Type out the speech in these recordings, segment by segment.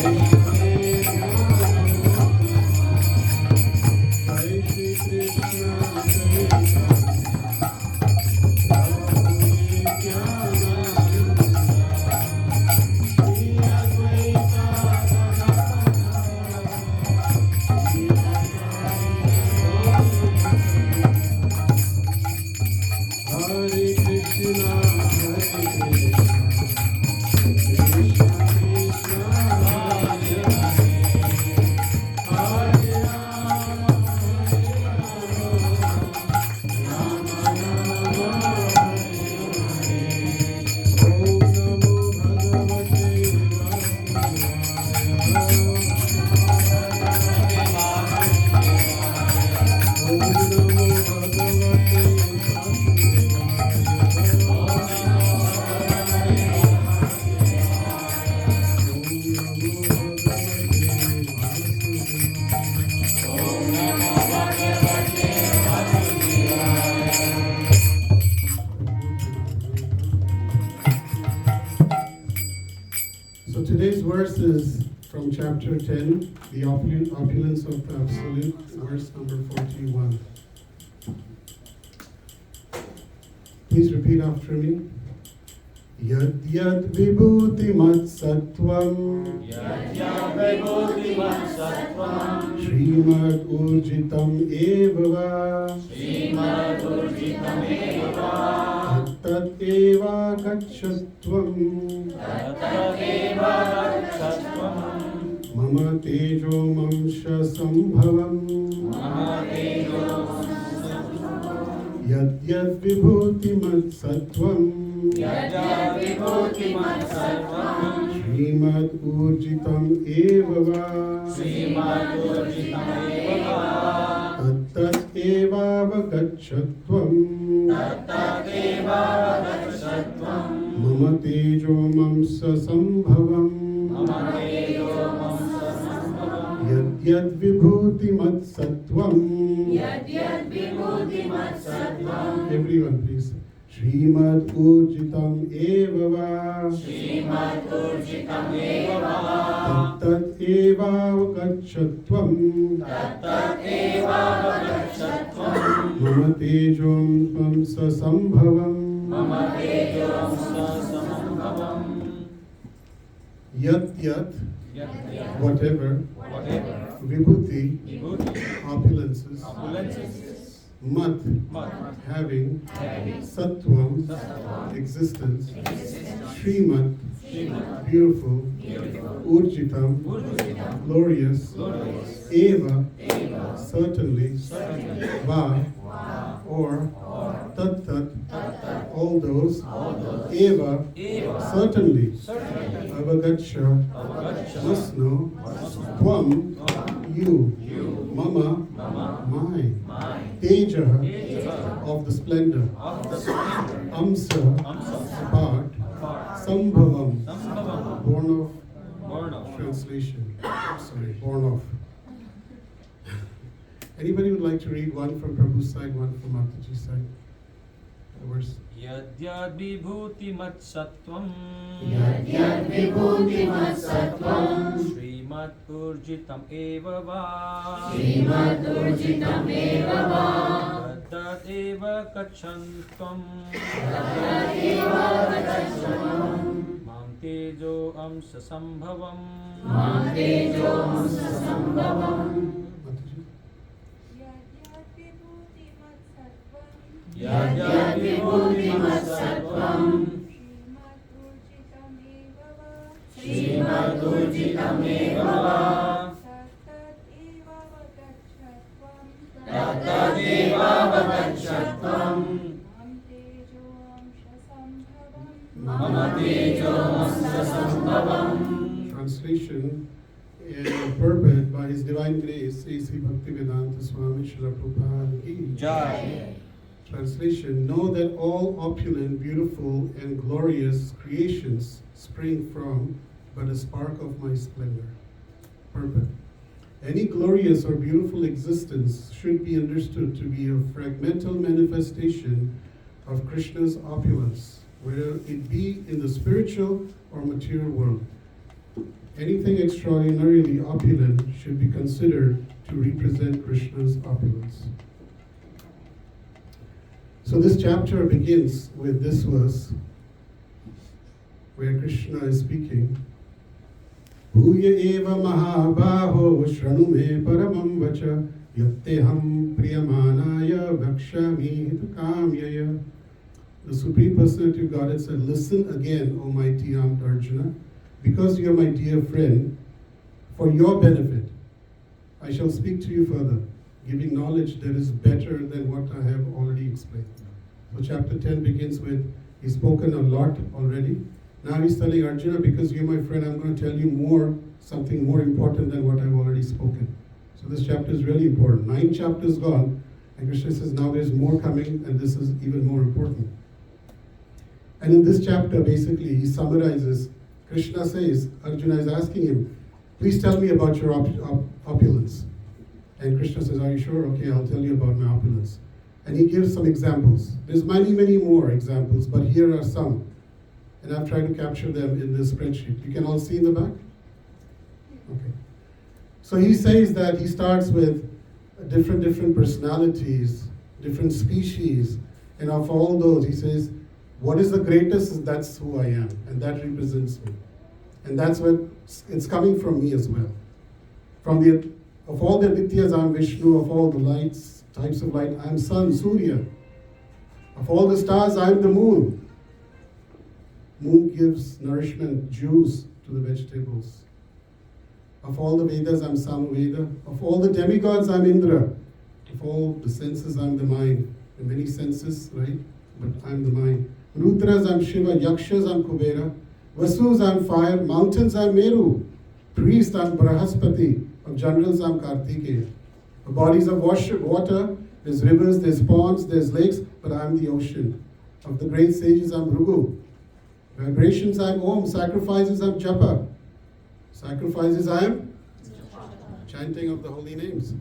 Bye. from chapter 10, the opulence of the Absolute, verse number 41. Please repeat after me. Yad yad vibhuti mat sattvam Srimad urjitam eva tat eva gacchastvam mama tejo mamsha sambhavam yad yad vibhuti mat sattvam Srimad urjitam eva tat eva gacchastvam mama tejo mamsa sambhavam yad yad vibhuti mat sattvam everyone please Srimad urjitam eva tat eva gacchastvam mama tejo mamsa sambhavam yat yat whatever vibhuti opulences mat having sattvam existence Srimad beautiful urjitam glorious eva certainly va or tat all those eva certainly avagacha must know tvam you mama mine teja of the splendor amsa part sambhavam born of translation born of. Anybody would like to read one from Prabhu's side, one from Mataji's side? The verse. Yad yad vibhuti mat sattvam Srimad urjitam eva va tat eva gacchastvam mam tejo amsa sambhavam Yad yad vibhuti mat sattvam Srimad urjitam eva tat eva gacchastvam mama tejo amsa sambhavam. Translation and purport by His Divine Grace, A.C. Bhakti Swami Srila Prabhupada ki Jai. Translation: know that all opulent, beautiful, and glorious creations spring from but a spark of my splendor. Purport: any glorious or beautiful existence should be understood to be a fragmental manifestation of Krishna's opulence, whether it be in the spiritual or material world. Anything extraordinarily opulent should be considered to represent Krishna's opulence. So this chapter begins with this verse, where Krishna is speaking. Bhuya eva mahabaho shranu me paramam vacha yatteham priyamanaya vakshami hitamyaya. The Supreme Personality of Godhead said, listen again, O mighty armed Arjuna, because you are my dear friend, for your benefit, I shall speak to you further, giving knowledge that is better than what I have already explained. So chapter 10 begins with, he's spoken a lot already. Now he's telling Arjuna, because you're my friend, I'm going to tell you something more important than what I've already spoken. So this chapter is really important. 9 chapters gone, and Krishna says, now there's more coming, and this is even more important. And in this chapter, basically, he summarizes. Krishna says, Arjuna is asking him, please tell me about your opulence. And Krishna says, are you sure? Okay, I'll tell you about my opulence. And he gives some examples. There's many, many more examples, but here are some. And I've tried to capture them in this spreadsheet. You can all see in the back? So he says that he starts with different personalities, different species, and of all those, he says, what is the greatest? That's who I am, and that represents me. And that's what it's coming from me as well. Of all the Adityas, I'm Vishnu. Of all the lights, types of light, I'm sun, Surya. Of all the stars, I'm the moon. Moon gives nourishment, juice to the vegetables. Of all the Vedas, I'm Samaveda. Of all the demigods, I'm Indra. Of all the senses, I'm the mind. There are many senses, right? But I'm the mind. Rudras, I'm Shiva. Yakshas, I'm Kubera. Vasus, I'm fire. Mountains, I'm Meru. Priest, I'm Brahaspati. Of generals, I'm Kartikeya. The bodies of water, there's rivers, there's ponds, there's lakes, but I'm the ocean. Of the great sages, I'm Bhrigu. Vibrations, I'm Om. Sacrifices, I'm Japa. Sacrifices, I'm chanting of the holy names.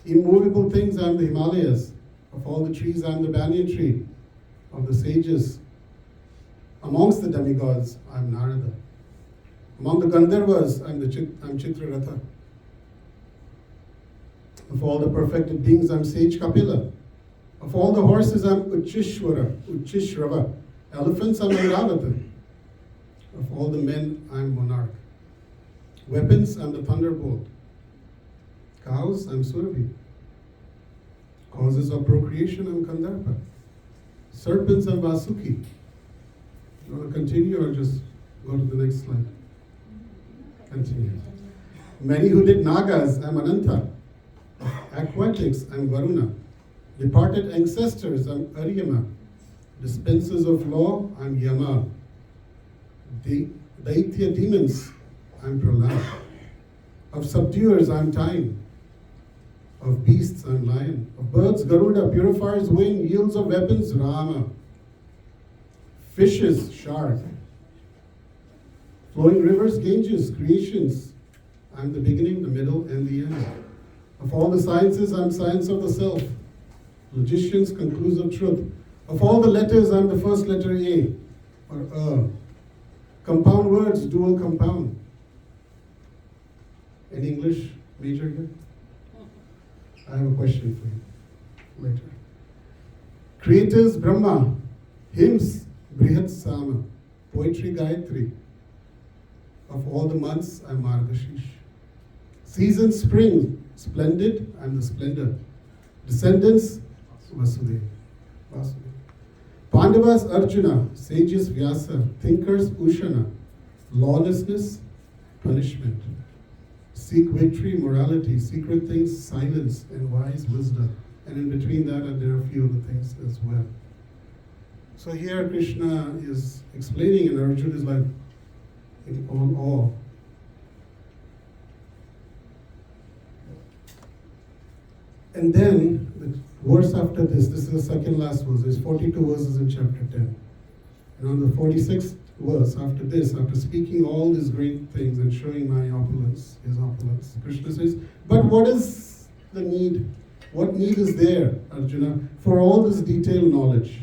Immovable things, I'm the Himalayas. Of all the trees, I'm the banyan tree. Of the sages, amongst the demigods, I'm Narada. Among the Gandharvas, I'm Chitraratha. Of all the perfected beings, I'm sage Kapila. Of all the horses, I'm Uchishrava. Elephants, I'm Airavata. Of all the men, I'm monarch. Weapons, I'm the thunderbolt. Cows, I'm Surabhi. Causes of procreation, I'm Kandarpa. Serpents, I'm Vasuki. You want to continue or just go to the next slide? Continue. Many who did Nagas, I'm Ananta. Aquatics, I'm Varuna. Departed ancestors, I'm Aryama. Dispensers of law, I'm Yama. Daitya demons, I'm Prahlad. Of subduers, I'm Time. Of beasts, I'm Lion. Of birds, Garuda. Purifiers, wing. Yields of weapons, Rama. Fishes, Shark. Flowing rivers, Ganges. Creations, I'm the beginning, the middle, and the end. Of all the sciences, I'm science of the self. Logicians, conclusive truth. Of all the letters, I'm the first letter A, or Compound words, dual compound. Any English major here? I have a question for you later. Creators, Brahma. Hymns, Brihat Sama. Poetry, Gayatri. Of all the months, I'm Margashish. Season, spring. Splendid, I'm the splendor. Descendants, Vasudeva. Pandavas, Arjuna. Sages, Vyasa. Thinkers, Ushana. Lawlessness, punishment. Seek victory, morality. Secret things, silence, and wise wisdom. And in between that, there are a few other things as well. So here Krishna is explaining, and Arjuna is like in awe. And then the verse after this is the second last verse. There's 42 verses in chapter 10. And on the 46th verse, after this, after speaking all these great things and showing my opulence, his opulence, Krishna says, but what is the need? What need is there, Arjuna, for all this detailed knowledge?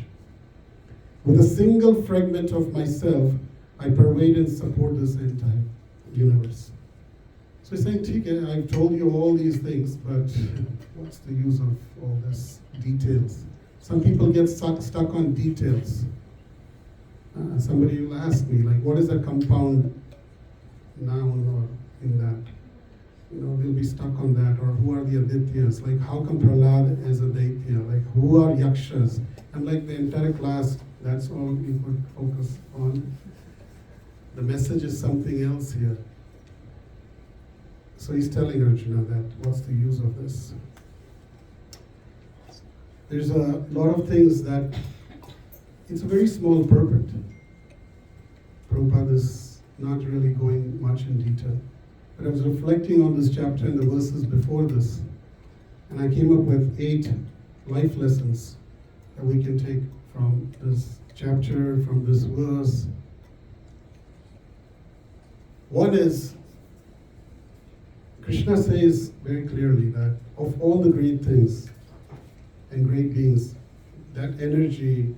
With a single fragment of myself, I pervade and support this entire universe. So he's saying, TK, I've told you all these things, but what's the use of all this details? Some people get stuck on details. Somebody will ask me, like, what is a compound noun or in that? You know, they'll be stuck on that. Or who are the Adityas? Like, how come Prahlad is a Daitya? Like, who are Yakshas? And like the entire class, that's all you could focus on. The message is something else here. So he's telling Arjuna that, what's the use of this? There's a lot of things that, it's a very small purport. Prabhupada is not really going much in detail. But I was reflecting on this chapter and the verses before this, and I came up with 8 life lessons that we can take from this chapter, from this verse. One is, Krishna says very clearly that of all the great things and great beings, that energy,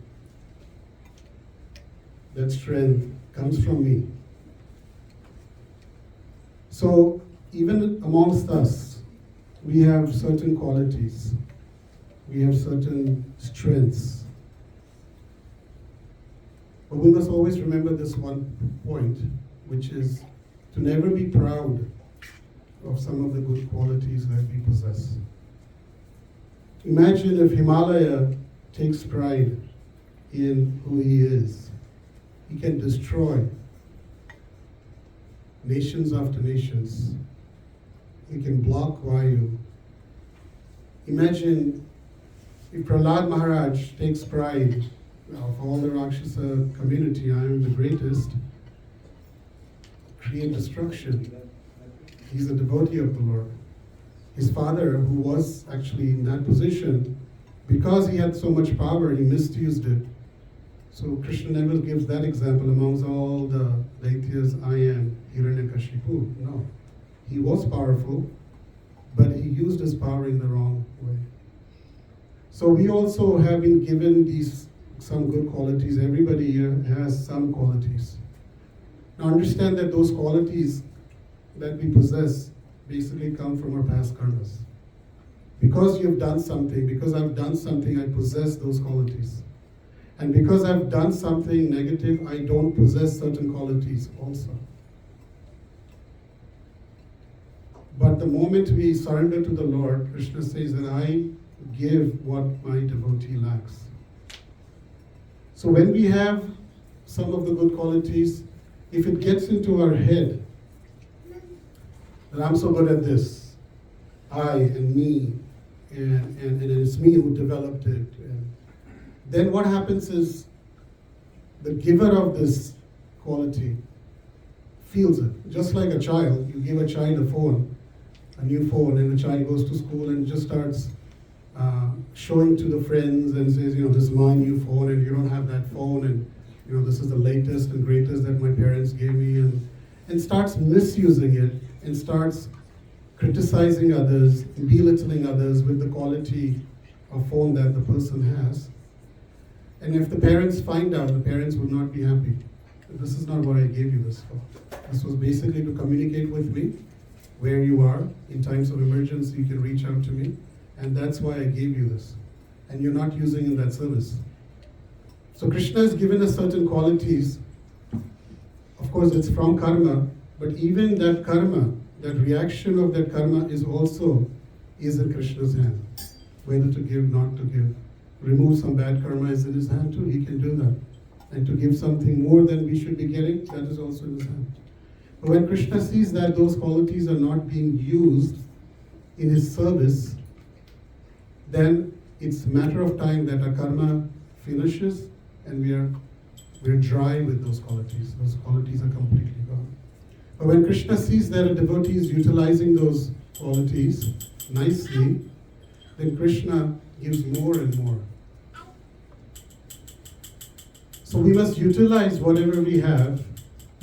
that strength comes from me. So even amongst us, we have certain qualities. We have certain strengths. But we must always remember this one point, which is to never be proud of some of the good qualities that we possess. Imagine if Himalaya takes pride in who he is. He can destroy nations after nations. He can block Vayu. Imagine if Prahlad Maharaj takes pride of all the Rakshasa community, I am the greatest, create destruction. He's a devotee of the Lord. His father, who was actually in that position, because he had so much power, he misused it. So Krishna never gives that example amongst all the daityas, I am Hiranyakashipu. No. He was powerful, but he used his power in the wrong way. So we also have been given some good qualities. Everybody here has some qualities. Now understand that those qualities that we possess basically come from our past karmas. Because you've done something, because I've done something, I possess those qualities. And because I've done something negative, I don't possess certain qualities also. But the moment we surrender to the Lord, Krishna says that I give what my devotee lacks. So when we have some of the good qualities, if it gets into our head that I'm so good at this, I and me, and it's me who developed it, then what happens is the giver of this quality feels it. Just like a child, you give a child a phone, a new phone, and the child goes to school and just starts showing to the friends and says, this is my new phone and you don't have that phone, and this is the latest and greatest that my parents gave me, and starts misusing it and starts criticizing others, belittling others with the quality of phone that the person has. And if the parents find out, the parents would not be happy. This is not what I gave you this for. This was basically to communicate with me where you are. In times of emergency, you can reach out to me. And that's why I gave you this. And you're not using in that service. So Krishna has given us certain qualities. Of course, it's from karma. But even that karma, that reaction of that karma is in Krishna's hand. Whether to give, not to give. Remove some bad karma is in his hand too. He can do that. And to give something more than we should be getting, that is also in his hand. But when Krishna sees that those qualities are not being used in his service, then it's a matter of time that our karma finishes and we're dry with those qualities. Those qualities are completely gone. But when Krishna sees that a devotee is utilizing those qualities nicely, then Krishna gives more and more. So we must utilize whatever we have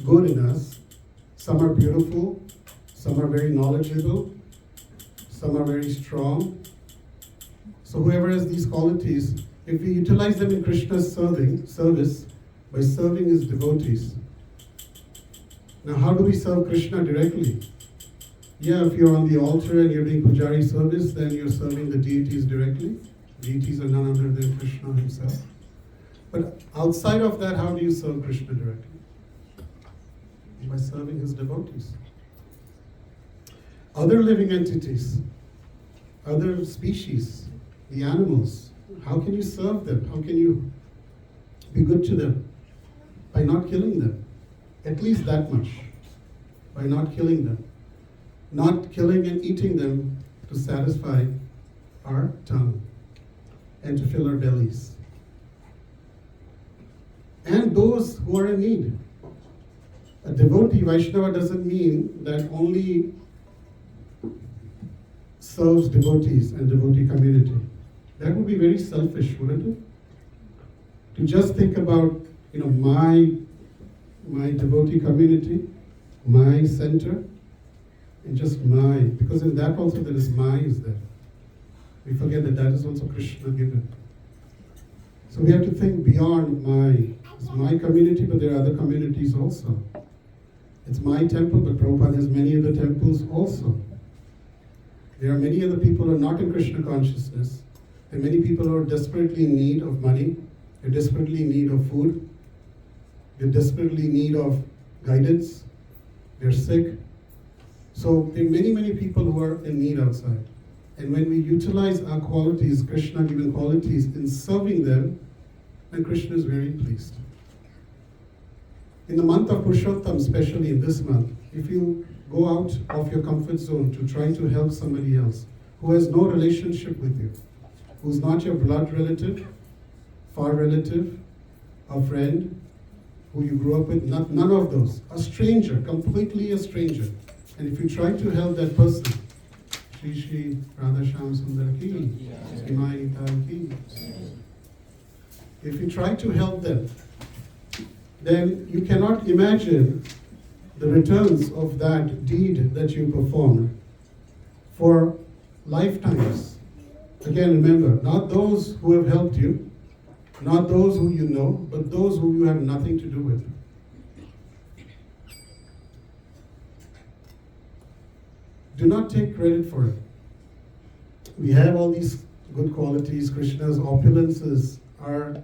good in us. Some are beautiful, some are very knowledgeable, some are very strong. So whoever has these qualities, if we utilize them in Krishna's service, by serving his devotees. Now how do we serve Krishna directly? Yeah, if you're on the altar and you're doing pujari service, then you're serving the deities directly. Deities are none other than Krishna himself. But outside of that, how do you serve Krishna directly? By serving his devotees. Other living entities, other species, the animals, how can you serve them? How can you be good to them? By not killing them. At least that much. By not killing them. Not killing and eating them to satisfy our tongue and to fill our bellies. And those who are in need. A devotee, Vaishnava, doesn't mean that only serves devotees and devotee community. That would be very selfish, wouldn't it? To just think about, my devotee community, my center, and just because in that also there is is there. We forget that is also Krishna given. So we have to think beyond it's my community, but there are other communities also. It's my temple, but Prabhupada has many other temples also. There are many other people who are not in Krishna consciousness. There are many people who are desperately in need of money. They're desperately in need of food. They're desperately in need of guidance. They're sick. So there are many, many people who are in need outside. And when we utilize our qualities, Krishna-given qualities, in serving them, then Krishna is very pleased. In the month of Purushottam, especially in this month, if you go out of your comfort zone to try to help somebody else who has no relationship with you, who's not your blood relative, far relative, a friend, who you grew up with, none of those. A stranger, completely a stranger. And if you try to help that person, Shri Shri Radha Shyam Sundar ki, Imai Tal ki. If you try to help them, then you cannot imagine the returns of that deed that you performed for lifetimes. Again, remember, not those who have helped you, not those who you know, but those who you have nothing to do with. Do not take credit for it. We have all these good qualities. Krishna's opulences are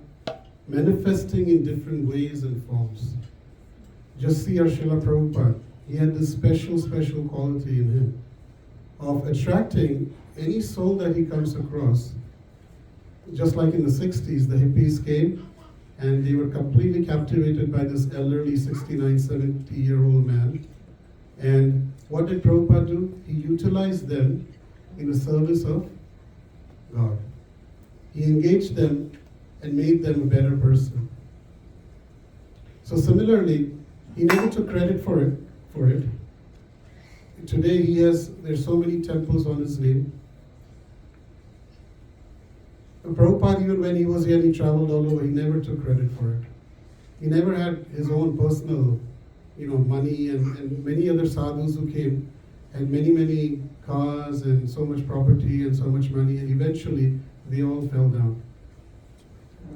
manifesting in different ways and forms. Just see our Srila Prabhupada. He had this special quality in him of attracting any soul that he comes across. Just like in the 60s, the hippies came and they were completely captivated by this elderly 69, 70-year-old man. And what did Prabhupada do? He utilized them in the service of God. He engaged them and made them a better person. So similarly, he never took credit for it. Today there's so many temples on his name. And Prabhupada, even when he was here and he traveled all over, he never took credit for it. He never had his own personal, money, and many other sadhus who came had many cars and so much property and so much money, and eventually they all fell down.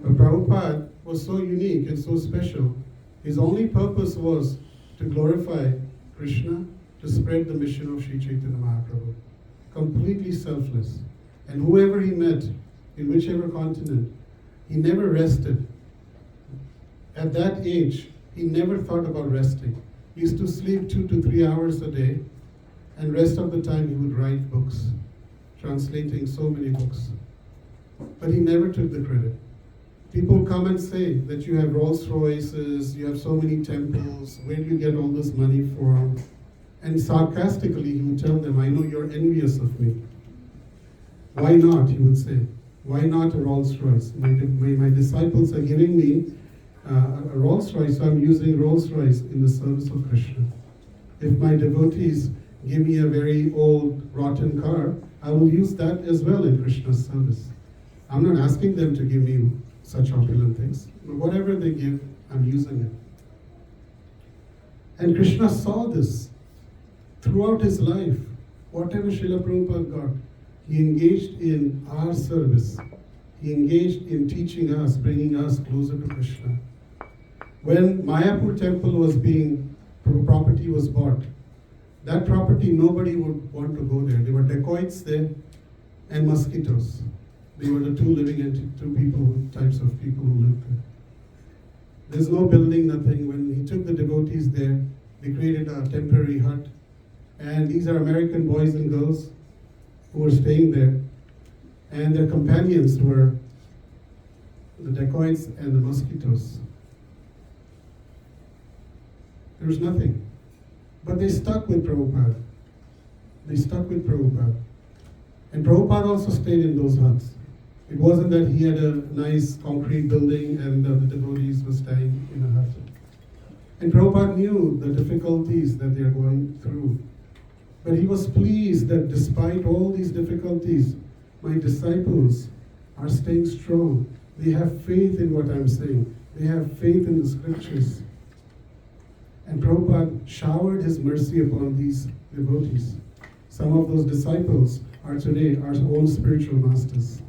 But Prabhupada was so unique and so special. His only purpose was to glorify Krishna, to spread the mission of Sri Chaitanya Mahaprabhu. Completely selfless. And whoever he met, in whichever continent, he never rested. At that age, he never thought about resting. He used to sleep 2 to 3 hours a day, and rest of the time he would write books, translating so many books. But he never took the credit. People come and say that you have Rolls Royces, you have so many temples, where do you get all this money from? And sarcastically he would tell them, I know you're envious of me. Why not, he would say. Why not a Rolls Royce? My disciples are giving me a Rolls Royce, so I'm using Rolls Royce in the service of Krishna. If my devotees give me a very old, rotten car, I will use that as well in Krishna's service. I'm not asking them to give me such opulent things. But whatever they give, I'm using it. And Krishna saw this throughout his life. Whatever Srila Prabhupada got, he engaged in our service. He engaged in teaching us, bringing us closer to Krishna. When Mayapur temple property was bought, that property, nobody would want to go there. There were dacoits there and mosquitoes. They were the two types of people who lived there. There's no building, nothing. When he took the devotees there, they created a temporary hut. And these are American boys and girls who were staying there. And their companions were the dacoits and the mosquitoes. There was nothing. But they stuck with Prabhupada. And Prabhupada also stayed in those huts. It wasn't that he had a nice concrete building and the devotees were staying in a hut. And Prabhupada knew the difficulties that they are going through. But he was pleased that despite all these difficulties, my disciples are staying strong. They have faith in what I'm saying. They have faith in the scriptures. And Prabhupada showered his mercy upon these devotees. Some of those disciples are today our own spiritual masters.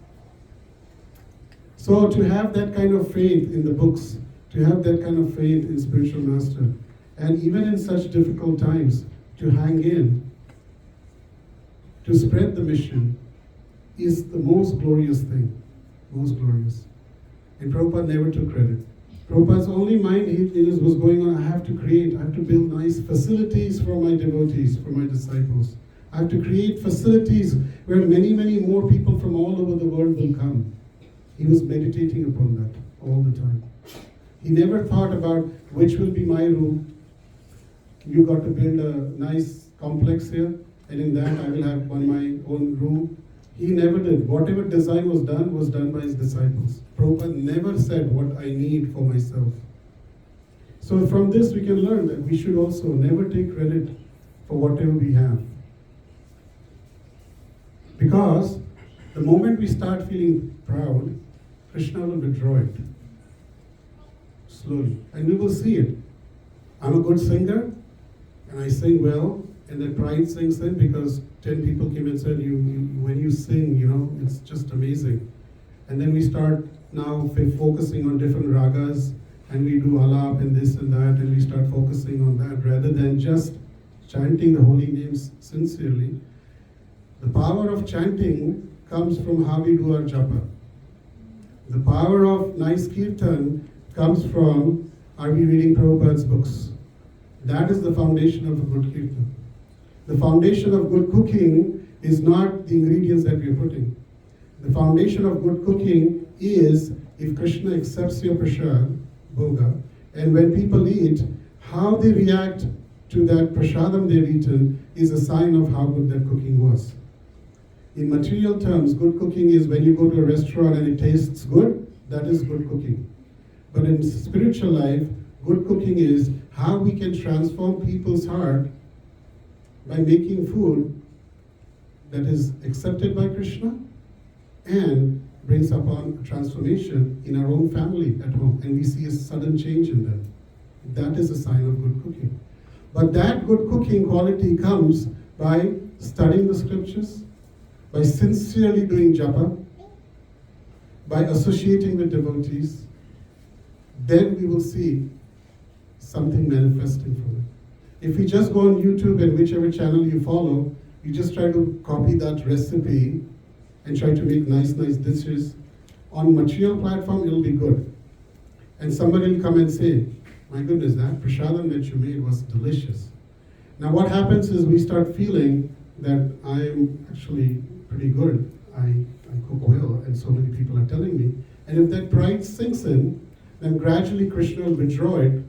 So to have that kind of faith in the books, to have that kind of faith in spiritual master, And even in such difficult times, to hang in, to spread the mission, is the most glorious thing. Most glorious. And Prabhupada never took credit. Prabhupada's only mind was going on, I have to build nice facilities for my devotees, for my disciples. I have to create facilities where many, many more people from all over the world will come. He was meditating upon that all the time. He never thought about which will be my room. You got to build a nice complex here, and in that I will have my own room. He never did. Whatever design was done by his disciples. Prabhupada never said what I need for myself. So from this we can learn that we should also never take credit for whatever we have. Because the moment we start feeling proud, Krishna will withdraw it. Slowly. And we will see it. I'm a good singer, and I sing well, and that pride sinks in because 10 people came and said, when you sing, it's just amazing. And then we start now focusing on different ragas, and we do alap and this and that, and we start focusing on that rather than just chanting the holy names sincerely. The power of chanting comes from how we do our japa. The power of nice kirtan comes from, are we reading Prabhupada's books? That is the foundation of a good kirtan. The foundation of good cooking is not the ingredients that we are putting. The foundation of good cooking is if Krishna accepts your prasad, bhoga, and when people eat, how they react to that prasadam they've eaten is a sign of how good that cooking was. In material terms, good cooking is when you go to a restaurant and it tastes good, that is good cooking. But in spiritual life, good cooking is how we can transform people's heart by making food that is accepted by Krishna and brings upon a transformation in our own family at home, and we see a sudden change in them. That is a sign of good cooking. But that good cooking quality comes by studying the scriptures, by sincerely doing japa, by associating with devotees. Then we will see something manifesting from it. If we just go on YouTube and whichever channel you follow, you just try to copy that recipe and try to make nice dishes. On material platform, it'll be good. And somebody will come and say, my goodness, that prasadam that you made was delicious. Now what happens is we start feeling that I'm actually pretty good. I cook well, and so many people are telling me. And if that pride sinks in, then gradually Krishna will withdraw it.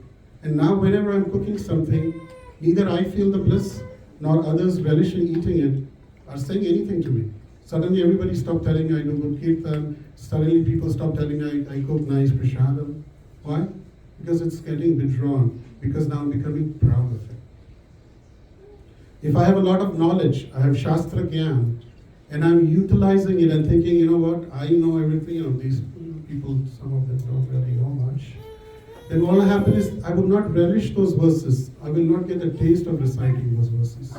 And now whenever I'm cooking something, neither I feel the bliss, nor others relishing eating it are saying anything to me. Suddenly everybody stopped telling me I do good kirtan. Suddenly people stop telling me I cook nice prasadam. Why? Because it's getting withdrawn. Because now I'm becoming proud of it. If I have a lot of knowledge, I have Shastra Gyan, and I'm utilizing it and thinking, you know what, I know everything, these people, some of them don't really know much. Then what will happen is I will not relish those verses. I will not get a taste of reciting those verses.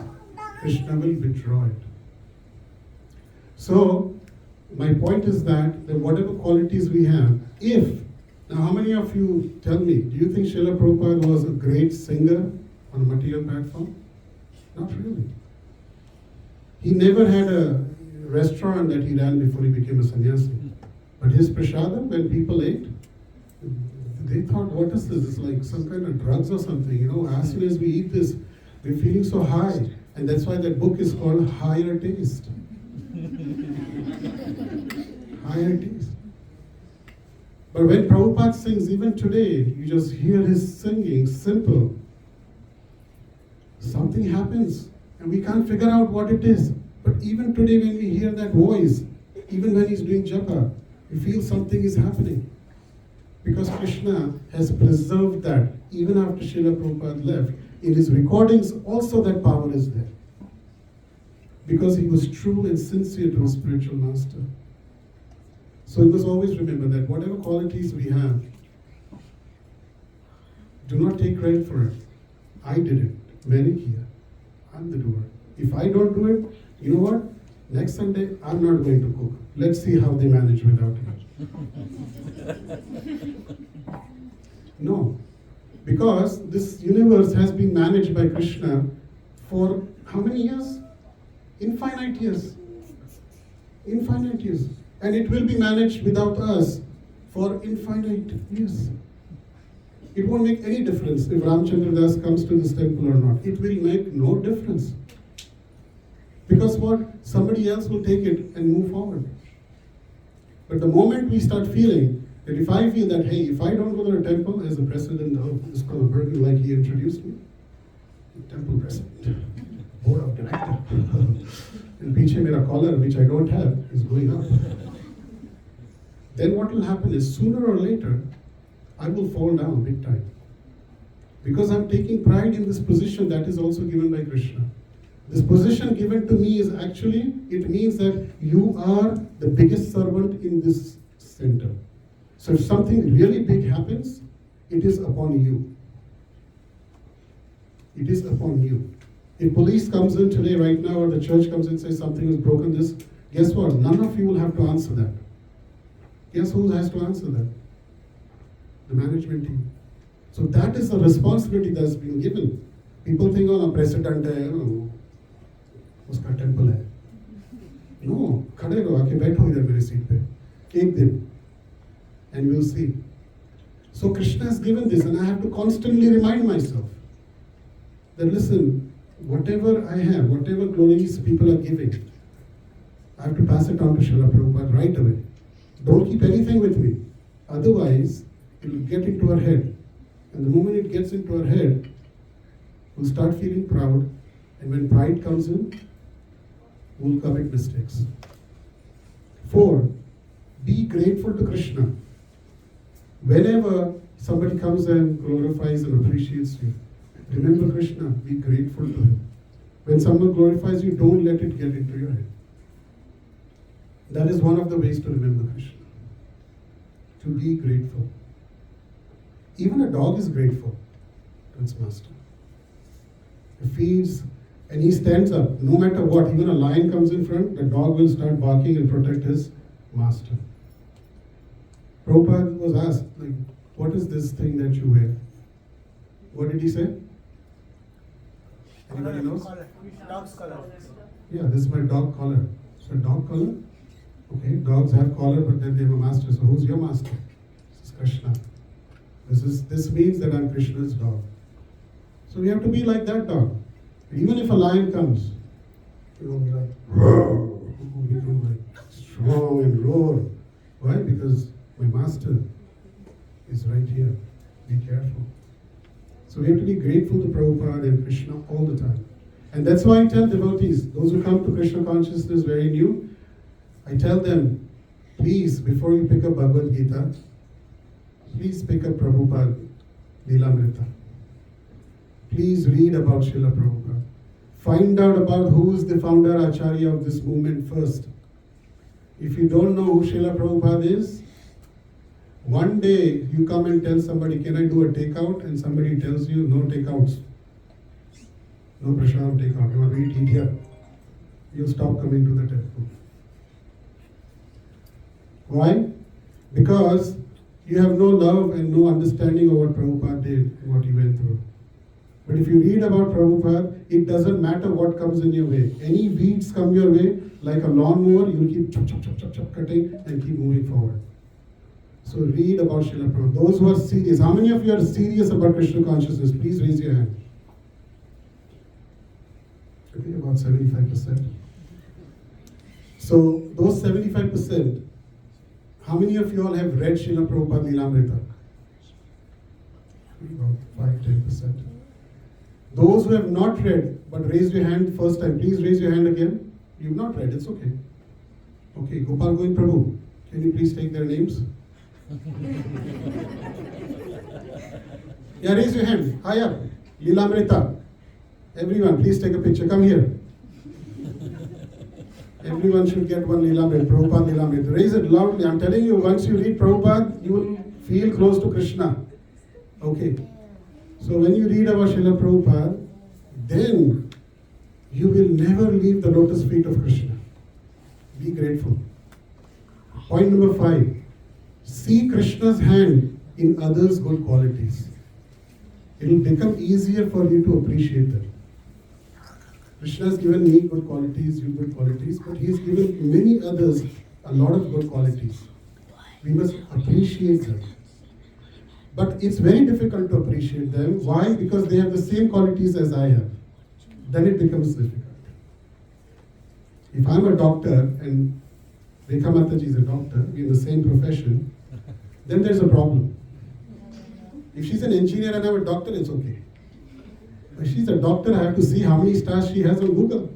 Krishna will withdraw it. So, my point is that whatever qualities we have, now how many of you tell me, do you think Srila Prabhupada was a great singer on a material platform? Not really. He never had a restaurant that he ran before he became a sannyasi. But his prasadam, when people ate, they thought, what is this? It's like some kind of drugs or something. As soon as we eat this, we're feeling so high. And that's why that book is called Higher Taste. Higher Taste. But when Prabhupada sings, even today, you just hear his singing, simple. Something happens, and we can't figure out what it is. But even today when we hear that voice, even when he's doing japa, we feel something is happening. Because Krishna has preserved that, even after Srila Prabhupada left. In his recordings, also that power is there. Because he was true and sincere to his spiritual master. So we must always remember that whatever qualities we have, do not take credit for it. I did it. Many here. I'm the doer. If I don't do it, you know what? Next Sunday, I'm not going to cook. Let's see how they manage without me. No. Because this universe has been managed by Krishna for how many years? Infinite years. Infinite years. And it will be managed without us for infinite years. It won't make any difference if Ramachandra Das comes to this temple or not. It will make no difference. Because what? Somebody else will take it and move forward. But the moment we start feeling that if I feel that, hey, if I don't go to the temple as the president of ISKCON of Bergen, like he introduced me, temple president, board of director, and piche mera collar, which I don't have, is going up. Then what will happen is, sooner or later, I will fall down big time. Because I'm taking pride in this position that is also given by Krishna. This position given to me is actually, it means that you are the biggest servant in this center. So if something really big happens, it is upon you. It is upon you. If police comes in today, right now, or the church comes in and says something has broken this, guess what? None of you will have to answer that. Guess who has to answer that? The management team. So that is the responsibility that's been given. People think, oh, president hai, uska temple hai. No, khade raho, aake baitho idhar mere seat pe. Ek din. And we'll see. So Krishna has given this, and I have to constantly remind myself that, listen, whatever I have, whatever glories people are giving, I have to pass it on to Srila Prabhupada right away. Don't keep anything with me. Otherwise, it will get into our head. And the moment it gets into our head, we'll start feeling proud. And when pride comes in, we'll commit mistakes. 4, be grateful to Krishna. Whenever somebody comes and glorifies and appreciates you, remember Krishna, be grateful to him. When someone glorifies you, don't let it get into your head. That is one of the ways to remember Krishna. To be grateful. Even a dog is grateful to its master. He feeds and he stands up. No matter what, even a lion comes in front, the dog will start barking and protect his master. Prabhupada was asked, like, what is this thing that you wear? What did he say? Anybody knows? Dog's collar. Yeah, this is my dog collar. So dog collar? Okay, dogs have collar, but then they have a master. So who's your master? This is Krishna. This means that I'm Krishna's dog. So we have to be like that dog. Even if a lion comes, we will be like, roar. We will like strong and roar. Why? Because my master is right here. Be careful. So we have to be grateful to Prabhupada and Krishna all the time. And that's why I tell devotees, those who come to Krsna Consciousness very new, I tell them, please, before you pick up Bhagavad Gita, please pick up Prabhupada, 𝗲𝗲𝗻𝗲. Please read about Srila Prabhupada. Find out about who is the founder Acharya of this movement first. If you don't know who Srila Prabhupada is, one day you come and tell somebody, can I do a takeout? And somebody tells you, no takeouts. No prashad takeout. You want to eat here. You stop coming to the temple. Why? Because you have no love and no understanding of what Prabhupada did and what he went through. But if you read about Prabhupada, it doesn't matter what comes in your way. Any weeds come your way, like a lawnmower, you'll keep chop, cutting and keep moving forward. So read about Srila Prabhupada. Those who are serious, how many of you are serious about Krsna Consciousness? Please raise your hand. I think about 75%. So those 75%, how many of you all have read Srila Prabhupada 𝗲𝗲𝗻𝗲? About 5-10%. Those who have not read, but raised your hand first time, please raise your hand again. You've not read, it's okay. Okay, Gopal Govind Prabhu, can you please take their names? Yeah, raise your hand. High up. 𝗲𝗲𝗻𝗲. Everyone, please take a picture. Come here. Everyone should get one 𝗲𝗲𝗻𝗲, Prabhupada 𝗲𝗲𝗻𝗲. Raise it loudly. I'm telling you, once you read Prabhupada, you will feel close to Krishna. Okay. So when you read about Srila Prabhupada, then you will never leave the lotus feet of Krishna. Be grateful. Point number 5. See Krishna's hand in others' good qualities. it will become easier for you to appreciate them. Krishna has given me good qualities, you good qualities, but he has given many others a lot of good qualities. We must appreciate them. But it's very difficult to appreciate them. Why? Because they have the same qualities as I have. Then it becomes difficult. If I'm a doctor and Rekha Mataji is a doctor, we're in the same profession, then there's a problem. If she's an engineer and I'm a doctor, it's okay. If she's a doctor, I have to see how many stars she has on Google.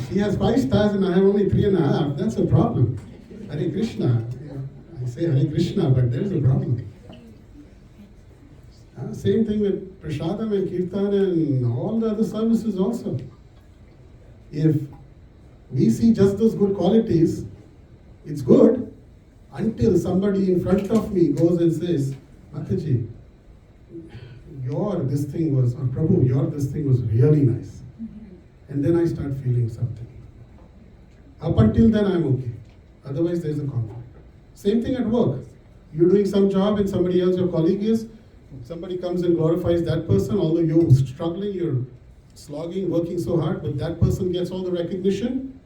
She has 5 stars and I have only 3.5. That's a problem. Hare Krishna. I say Hare Krishna, but there's a problem. Same thing with Prasadam and Kirtan and all the other services also. If we see just those good qualities, it's good until somebody in front of me goes and says, Mataji, your this thing was, or Prabhu, your this thing was really nice. And then I start feeling something. Up until then I'm okay. Otherwise there's a conflict. Same thing at work. You're doing some job and somebody else, your colleague is, somebody comes and glorifies that person, although you're struggling, you're slogging, working so hard, but that person gets all the recognition,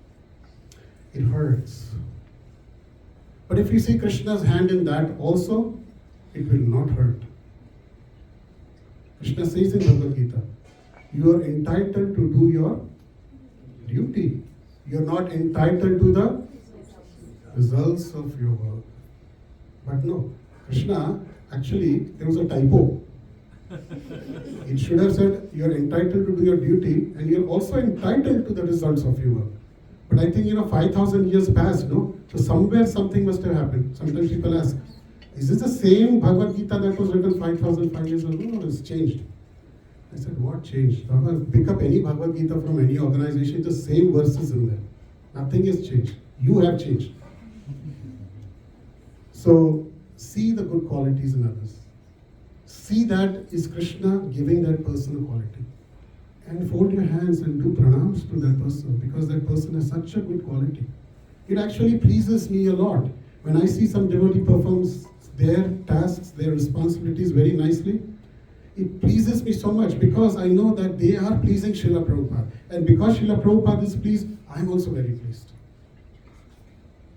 it hurts. But if you see Krishna's hand in that also, it will not hurt. Krishna says in Bhagavad Gita, you are entitled to do your duty. You are not entitled to the results of your work. But no, Krishna, actually, there was a typo. It should have said, you are entitled to do your duty and you are also entitled to the results of your work. But I think, 5,000 years passed, no? So somewhere something must have happened. Sometimes people ask, is this the same Bhagavad Gita that was written 5,005 years ago? No, it's changed. I said, what changed? Pick up any Bhagavad Gita from any organization, the same verses in there. Nothing has changed. You have changed. So, see the good qualities in others. See that is Krishna giving that person a quality. And fold your hands and do pranams to that person because that person has such a good quality. It actually pleases me a lot. When I see some devotee performs their tasks, their responsibilities very nicely, it pleases me so much because I know that they are pleasing Srila Prabhupada. And because Srila Prabhupada is pleased, I'm also very pleased.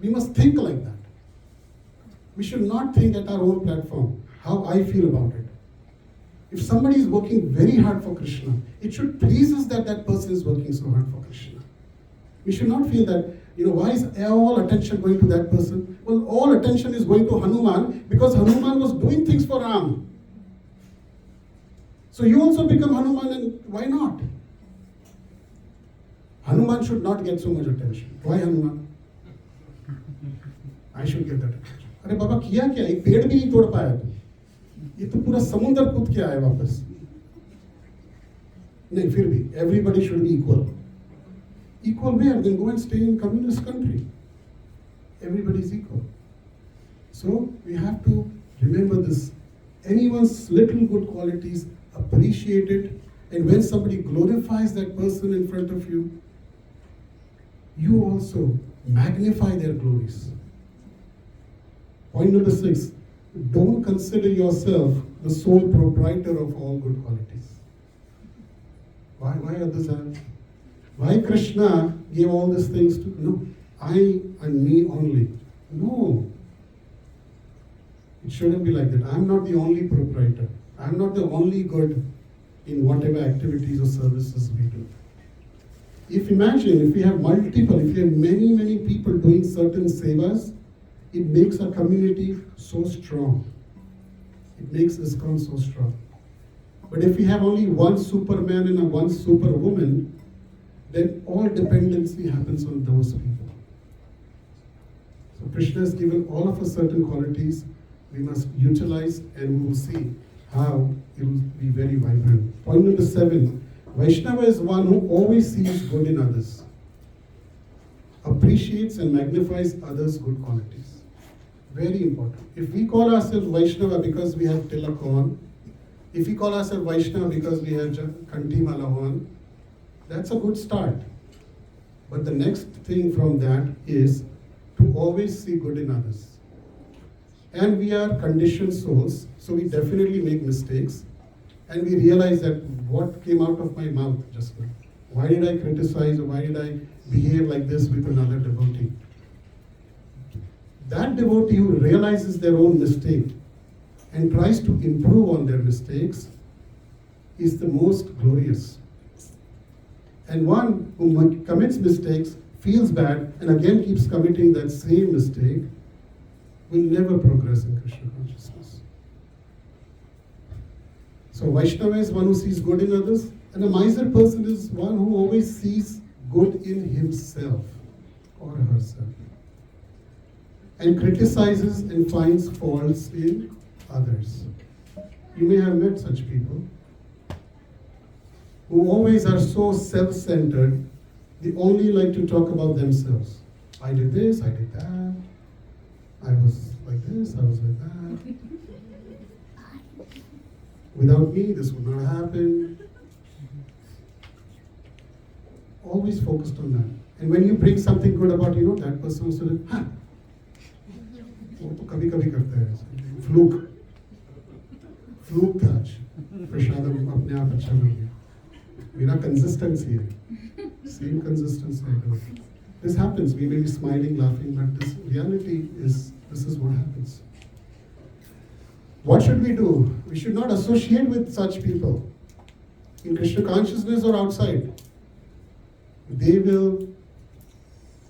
We must think like that. We should not think at our own platform, how I feel about it. If somebody is working very hard for Krishna, it should please us that that person is working so hard for Krishna. We should not feel that, why is all attention going to that person? Well, all attention is going to Hanuman because Hanuman was doing things for Ram. So you also become Hanuman, and why not? Hanuman should not get so much attention. Why Hanuman? I should get that attention. अरे बाबा किया क्या? एक पेड़ भी नहीं तोड़ पाया तू. ये तो पूरा समुद्र कूद के आया वापस. नहीं, फिर भी everybody should be equal. Equal where? Then go and stay in communist country. Everybody is equal. So we have to remember this. Anyone's little good qualities, appreciate it, and when somebody glorifies that person in front of you, you also magnify their glories. Point number 6, don't consider yourself the sole proprietor of all good qualities. Why others have? Why Krishna gave all these things to? No, I and me only. No. It shouldn't be like that. I'm not the only proprietor. I'm not the only good in whatever activities or services we do. If we have multiple, if we have many people doing certain sevas, it makes our community so strong. It makes ISKCON so strong. But if we have only one superman and one superwoman, then all dependency happens on those people. So Krishna has given all of us certain qualities we must utilize, and we will see how it will be very vibrant. Point number 7, Vaishnava is one who always sees good in others, appreciates and magnifies others' good qualities. Very important. If we call ourselves Vaishnava because we have tilak on, if we call ourselves Vaishnava because we have kanti mala on, that's a good start. But the next thing from that is to always see good in others. And we are conditioned souls, so we definitely make mistakes. And we realize that what came out of my mouth just now? Why did I criticize or why did I behave like this with another devotee? That devotee who realizes their own mistake and tries to improve on their mistakes is the most glorious. And one who commits mistakes, feels bad, and again keeps committing that same mistake will never progress in Krishna consciousness. So Vaishnava is one who sees good in others, and a miser person is one who always sees good in himself or herself, and criticizes and finds faults in others. You may have met such people who always are so self-centered, they only like to talk about themselves. I did this, I did that, I was like this, I was like that. Without me, this would not happen. Always focused on that. And when you bring something good about, that person will say, ha! वो तो कभी कभी करता है fluke था आज प्रसादम अपने आप अच्छा मिल गया मेरा consistency है same consistency. This happens. We may be smiling, laughing, but this reality is, this is what happens. What should we do? We should not associate with such people in Krishna consciousness or outside. They will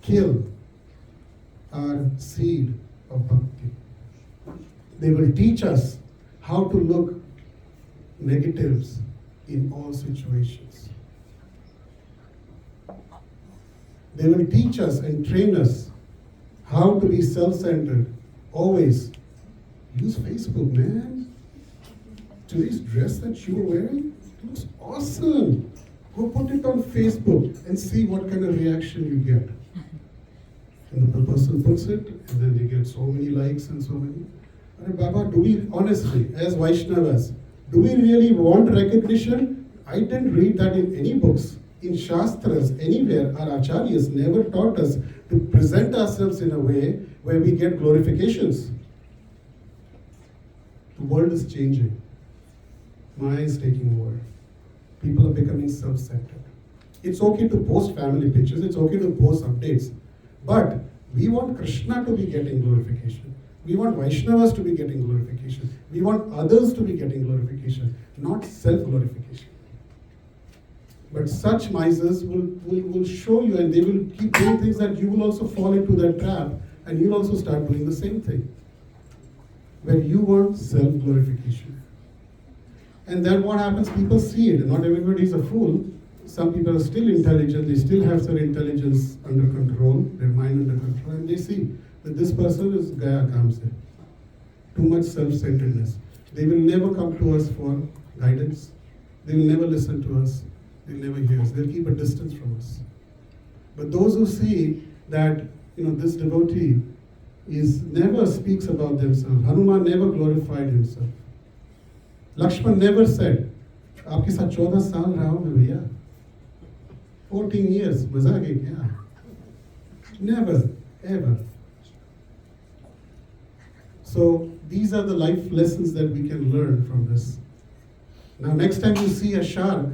kill our seed of bhakti. They will teach us how to look negatives in all situations. They will teach us and train us how to be self-centered. Always use Facebook, man. Today's dress that you are wearing looks awesome. Go put it on Facebook and see what kind of reaction you get. And the person puts it, and then they get so many likes and so many. And Baba, do we honestly, as Vaishnavas, do we really want recognition? I didn't read that in any books. In Shastras, anywhere, our acharyas never taught us to present ourselves in a way where we get glorifications. The world is changing. Maya is taking over. People are becoming self-centered. It's okay to post family pictures, it's okay to post updates, but we want Krishna to be getting glorification. We want Vaishnavas to be getting glorification. We want others to be getting glorification, not self-glorification. But such misers will show you, and they will keep doing things that you will also fall into that trap, and you'll also start doing the same thing, where you want self-glorification. And then what happens? People see it. Not everybody is a fool. Some people are still intelligent. They still have their intelligence under control, their mind under control, and they see that this person is Gaya Kamse. Too much self-centeredness. They will never come to us for guidance. They will never listen to us. They'll never hear us. They'll keep a distance from us. But those who see that this devotee never speaks about themselves. Hanuman never glorified himself. Lakshman never said, "Aapke saath 14 saal raha hu main bhaiya. 14 years, mazak hai kya?" Never, ever. So these are the life lessons that we can learn from this. Now next time you see a shark,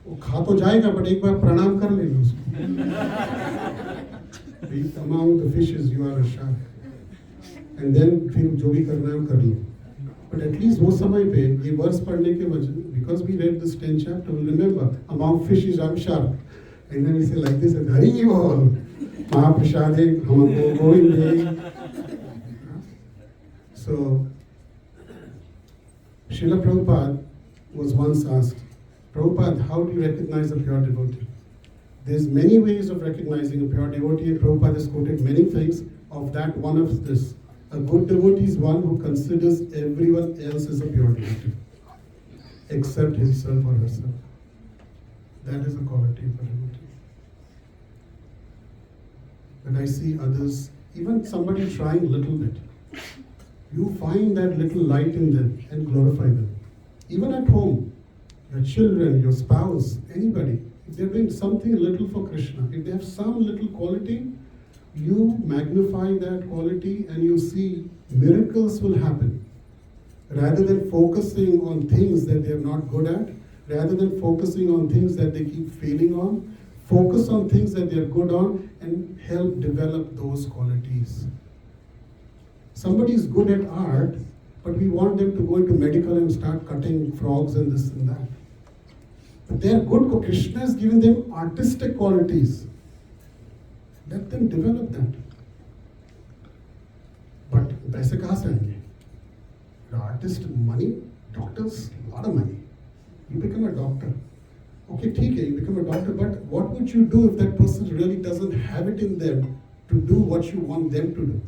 वो खा तो जाएगा, but एक बार प्रणाम कर लेना उसको. Among the fishes, you are a shark. And then फिर जो भी करना है कर लो. But at least वो समय पे ये वर्स पढ़ने के वजह, because we read this 10th chapter, we'll remember, among fishes I'm shark. And then we say like this, Hari Bol, Mahaprasade, Hamako Govinde. So, Srila Prabhupada was once asked, Prabhupada, how do you recognize a pure devotee? There's many ways of recognizing a pure devotee, and Prabhupada has quoted many things. Of that, one of this. A good devotee is one who considers everyone else as a pure devotee, except himself or herself. That is a quality of a devotee. When I see others, even somebody trying a little bit, you find that little light in them and glorify them. Even at home, your children, your spouse, anybody, if they're doing something little for Krishna, if they have some little quality, you magnify that quality and you see miracles will happen. Rather than focusing on things that they are not good at, rather than focusing on things that they keep failing on, focus on things that they are good on and help develop those qualities. Somebody is good at art, but we want them to go into medical and start cutting frogs and this and that. But they are good. Krishna has given them artistic qualities. Let them develop that. But पैसे कहाँ से आएंगे? Artist, money, doctors, a lot of money. You become a doctor. Okay, ठीक है, you become a doctor, but what would you do if that person really doesn't have it in them to do what you want them to do?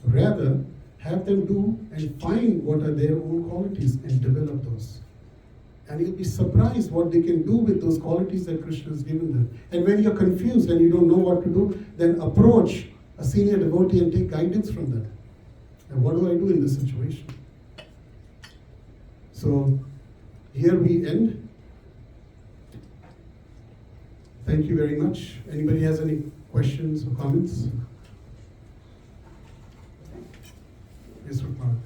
Rather, have them do and find what are their own qualities and develop those. And you'll be surprised what they can do with those qualities that Krishna has given them. And when you're confused and you don't know what to do, then approach a senior devotee and take guidance from them. And what do I do in this situation? So, here we end. Thank you very much. Anybody has any questions or comments? Yes, Prabhupada.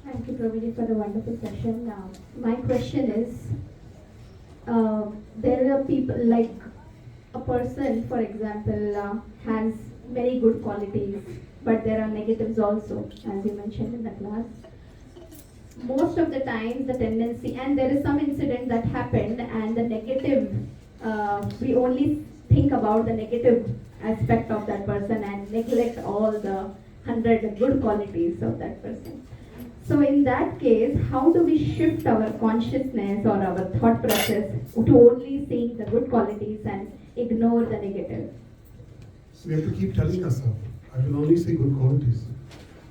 Thank you, Prabhuji, for the wonderful session. My question is, there are people like a person, for example, has very good qualities, but there are negatives also, as you mentioned in the class. Most of the times, the tendency, and there is some incident that happened, and the negative, we only think about the negative aspect of that person and neglect all the 100 good qualities of that person. So in that case, how do we shift our consciousness or our thought process to only seeing the good qualities and ignore the negative? So we have to keep telling ourselves, I will only see good qualities.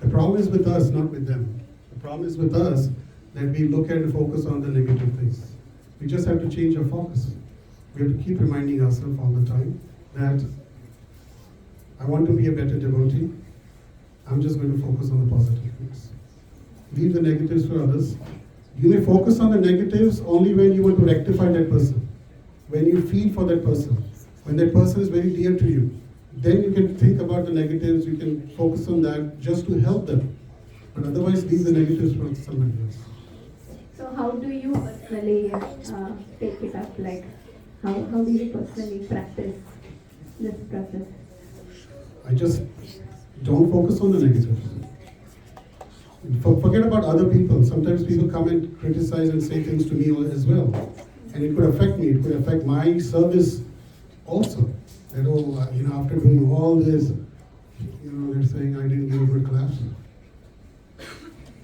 The problem is with us, not with them. The problem is with us that we look at and focus on the negative things. We just have to change our focus. We have to keep reminding ourselves all the time that I want to be a better devotee. I'm just going to focus on the positive things. Leave the negatives for others. You may focus on the negatives only when you want to rectify that person. When you feel for that person. When that person is very dear to you. Then you can think about the negatives, you can focus on that just to help them. But otherwise, leave the negatives for somebody else. So how do you personally take it up? Like, how do you personally practice this process? I just don't focus on the negatives. Forget about other people. Sometimes people come and criticize and say things to me as well. And it could affect me. It could affect my service also. That, after doing all this, they're saying I didn't give a good class.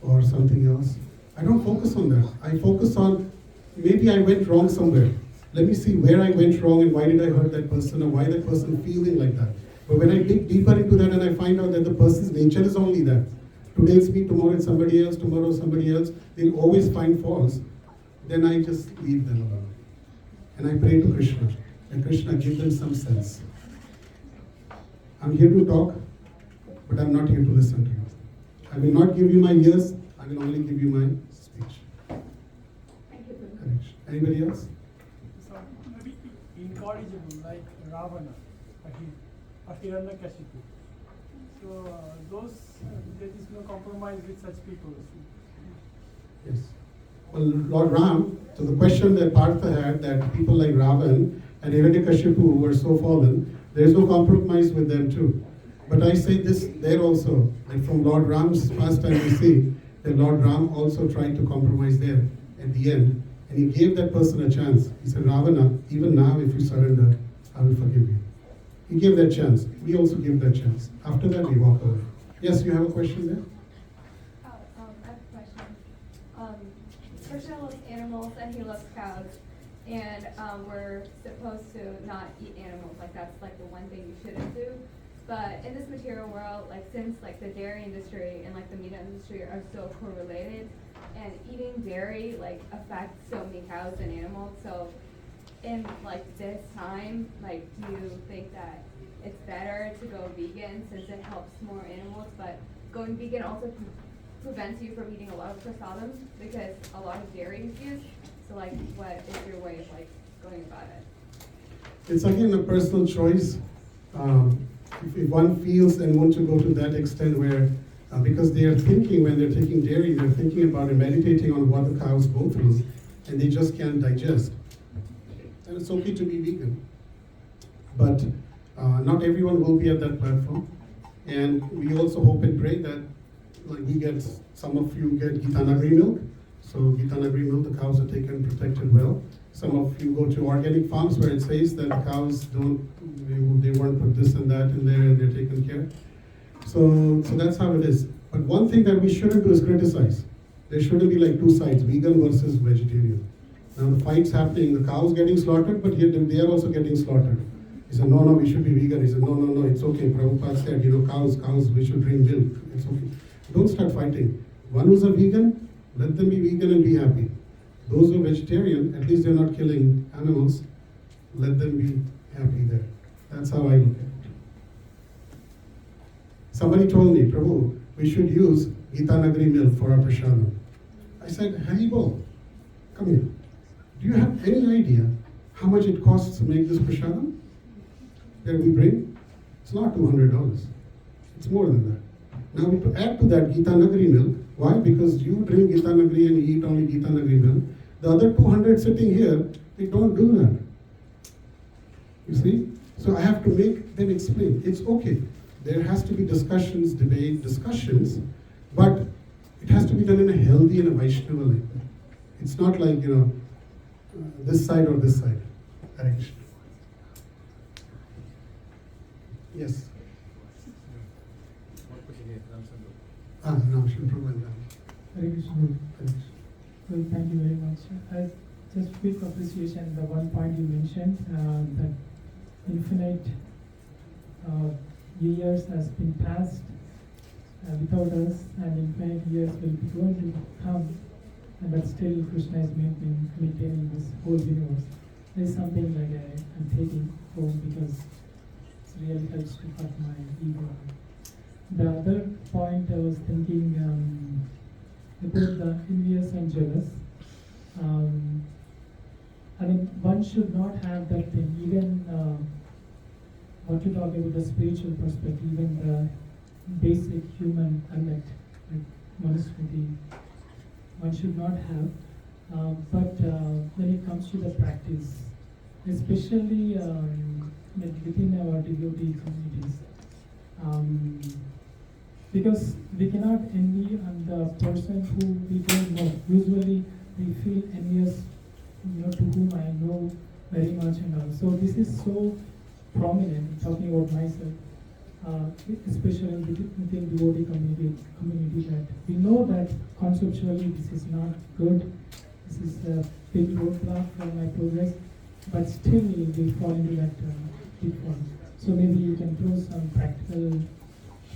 Or something else. I don't focus on that. I focus on, maybe I went wrong somewhere. Let me see where I went wrong and why did I hurt that person or why that person feeling like that. But when I dig deeper into that and I find out that the person's nature is only that. Today it's me, tomorrow it's somebody else, tomorrow somebody else. They'll always find faults. Then I just leave them alone. And I pray to Krishna. And Krishna, give them some sense. I'm here to talk, but I'm not here to listen to you. I will not give you my ears, I will only give you my speech. Thank you. Anybody else? So maybe incorrigible, like Ravana, or 𝗷𝗫𝗀𝗃𝗃. So there is no compromise with such people. Yes. Well, Lord Ram, so the question that Partha had, that people like Ravan and 𝗷𝗫𝗃 were so fallen, there is no compromise with them too. But I say this there also, like from Lord Ram's pastime we see that Lord Ram also tried to compromise there at the end. And he gave that person a chance. He said, Ravana, even now if you surrender, I will forgive you. He gave that chance. We also give that chance. After that, we walk away. Yes, you have a question there? I have a question. Krishna loves animals and he loves cows. And we're supposed to not eat animals. Like that's like the one thing you shouldn't do. But in this material world, like since like the dairy industry and like the meat industry are so correlated, and eating dairy like affects so many cows and animals. So in like this time, like do you think that it's better to go vegan since it helps more animals, but going vegan also prevents you from eating a lot of prasadam because a lot of dairy is used. So like, what is your way of like going about it? It's again a personal choice. If one feels and wants to go to that extent where, because they are thinking when they're taking dairy, they're thinking about and meditating on what the cows go through, and they just can't digest. And it's okay to be vegan. But not everyone will be at that platform. And we also hope and pray that, like we get, some of you get Gita Nagari milk. So Gita Nagari milk, the cows are taken, protected well. Some of you go to organic farms where it says that the cows they won't put this and that in there and they're taken care. So that's how it is. But one thing that we shouldn't do is criticize. There shouldn't be like two sides, vegan versus vegetarian. Now the fight's happening, the cows getting slaughtered, but yet they are also getting slaughtered. He said, no, we should be vegan. He said, no, it's okay. Prabhupada said, cows, we should drink milk. It's okay. Don't start fighting. One who's a vegan, let them be vegan and be happy. Those who are vegetarian, at least they're not killing animals. Let them be happy there. That's how I look at it. Somebody told me, Prabhu, we should use Gita Nagari milk for our prasadam. I said, Haribol, come here. Do you have any idea how much it costs to make this prasadam that we bring? It's not $200. It's more than that. Now to add to that Gita Nagari milk, why? Because you drink Gita Nagari and you eat only Gita Nagari milk. The other 200 sitting here, they don't do that. You see? So I have to make them explain. It's okay. There has to be discussions, but it has to be done in a healthy and a Vaishnava way. It's not like, this side or this side. Hare Krishna. Yes. Ramachandra Prabhupada. Hare Krishna. Well, thank you very much. Just quick appreciation, the one point you mentioned, that infinite years has been passed without us, and infinite years will be going to come, but still Krishna is maintaining this whole universe. This is something like I'm taking home because it really helps to cut my ego. The other point I was thinking about the envious and jealous. One should not have that thing. Even what you talk about the spiritual perspective, even the basic human element, like monastery, one should not have. But when it comes to the practice, especially within our devotee communities, because we cannot envy on the person who we don't know. Usually we feel envious, to whom I know very much and all. So this is so prominent, talking about myself, especially within devotee community, that we know that conceptually this is not good. This is a big roadblock for my progress, but still we fall into that pitfall. So maybe you can throw some practical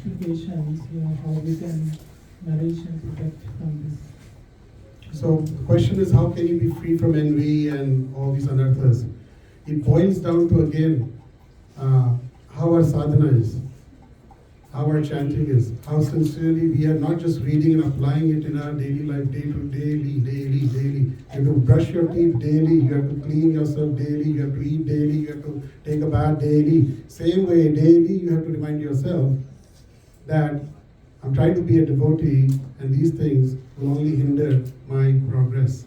situations, how we can nourish and protect from this. So the question is, how can you be free from envy and all these anarthas? It boils down to, again, how our sadhana is, how our chanting is, how sincerely we are not just reading and applying it in our daily life, daily. You have to brush your teeth daily, you have to clean yourself daily, you have to eat daily, you have to take a bath daily. Same way, daily, you have to remind yourself that I'm trying to be a devotee, and these things will only hinder my progress.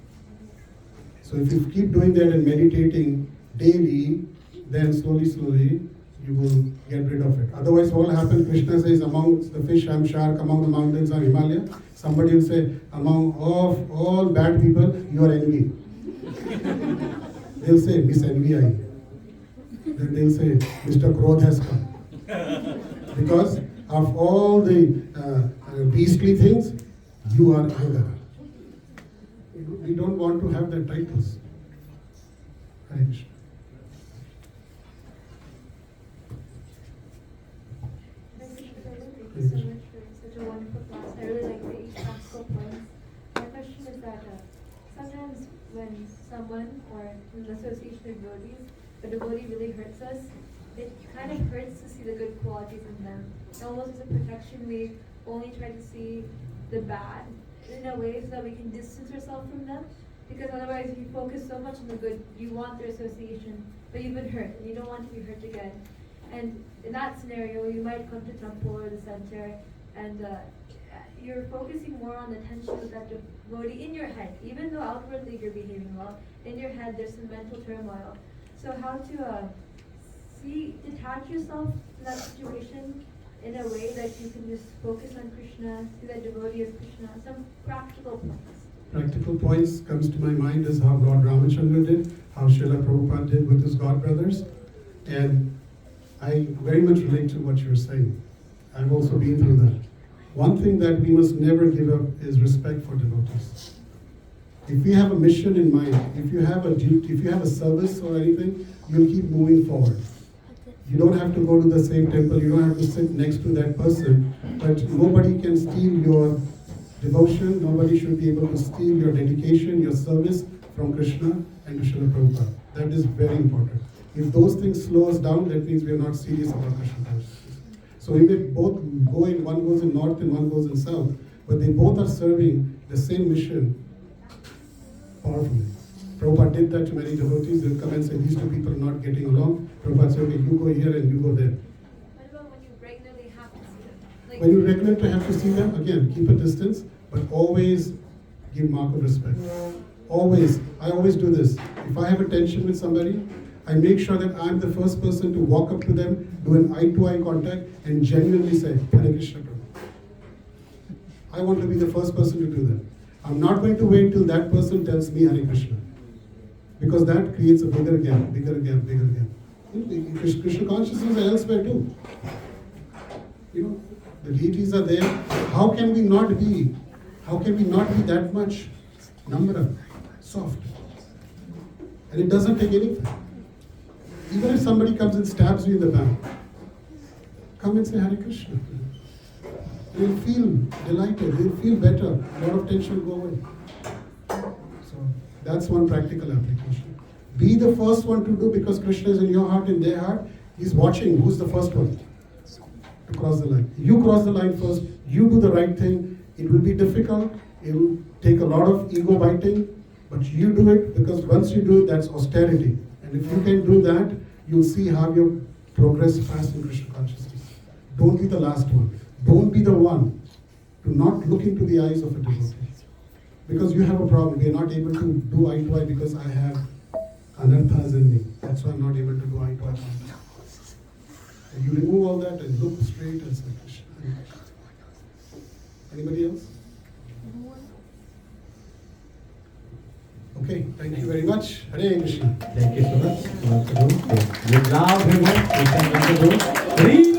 So if you keep doing that and meditating daily, then slowly, you will get rid of it. Otherwise, what will happen? Krishna says, among the fish I'm shark, among the mountains I'm Himalaya. Somebody will say, among all bad people, you are envy. They'll say, Miss Envy I. Then they'll say, Mr. Krodh has come. Because of all the beastly things, you are anger. We don't want to have that titles. Hare Krishna. Thank you so much for such a wonderful class. I really like the 8 practical points. My question is that sometimes when someone or in the association of devotees, a devotee really hurts us, it kind of hurts to see the good qualities in them. It almost is a protection. We only try to see the bad in a way so that we can distance ourselves from them. Because otherwise, if you focus so much on the good, you want their association, but you've been hurt and you don't want to be hurt again. And in that scenario, you might come to temple or the center, and you're focusing more on the tension of that devotee in your head. Even though outwardly you're behaving well, in your head there's some mental turmoil. So how to detach yourself from that situation in a way that you can just focus on Krishna, see that devotee as Krishna, some practical points. Practical points comes to my mind is how Lord Ramacandra did, how Srila Prabhupada did with his god brothers, and I very much relate to what you're saying. I've also been through that. One thing that we must never give up is respect for devotees. If we have a mission in mind, if you have a duty, if you have a service or anything, you'll keep moving forward. You don't have to go to the same temple, you don't have to sit next to that person, but nobody can steal your devotion, nobody should be able to steal your dedication, your service from Krishna and to Srila Prabhupada. That is very important. If those things slow us down, that means we are not serious about Krishna consciousness. So we may both go in, one goes in north and one goes in south, but they both are serving the same mission powerfully. Prabhupada did that to many devotees. They'll come and say, these two people are not getting along. Prabhupada said, okay, you go here and you go there. What about when you regularly have to see them? Like, When you regularly have to see them, again, keep a distance, but always give mark of respect. Always. I always do this. If I have a tension with somebody, I make sure that I'm the first person to walk up to them, do an eye-to-eye contact, and genuinely say, Hare Krishna Prabhu. I want to be the first person to do that. I'm not going to wait till that person tells me Hare Krishna. Because that creates a bigger gap, bigger gap, bigger gap. Krishna consciousness is elsewhere too. You know, the deities are there. How can we not be that much namra, soft? And it doesn't take anything. Even if somebody comes and stabs you in the back, come and say Hare Krishna. You'll feel delighted, you'll feel better, a lot of tension will go away. So that's one practical application. Be the first one to do, because Krishna is in your heart, in their heart. He's watching who's the first one to cross the line. You cross the line first, you do the right thing. It will be difficult, it will take a lot of ego biting, but you do it, because once you do it, that's austerity. And if you can do that, you'll see how you progress fast in Krishna consciousness. Don't be the last one. Don't be the one to not look into the eyes of a devotee. Because you have a problem. We are not able to do eye to eye because I have anarthas in me. That's why I'm not able to do eye to eye. And you remove all that and look straight and say Krishna. Anybody else? Okay, thank you very much. Hare Krishna. Thank you so much. Good job, everyone. We can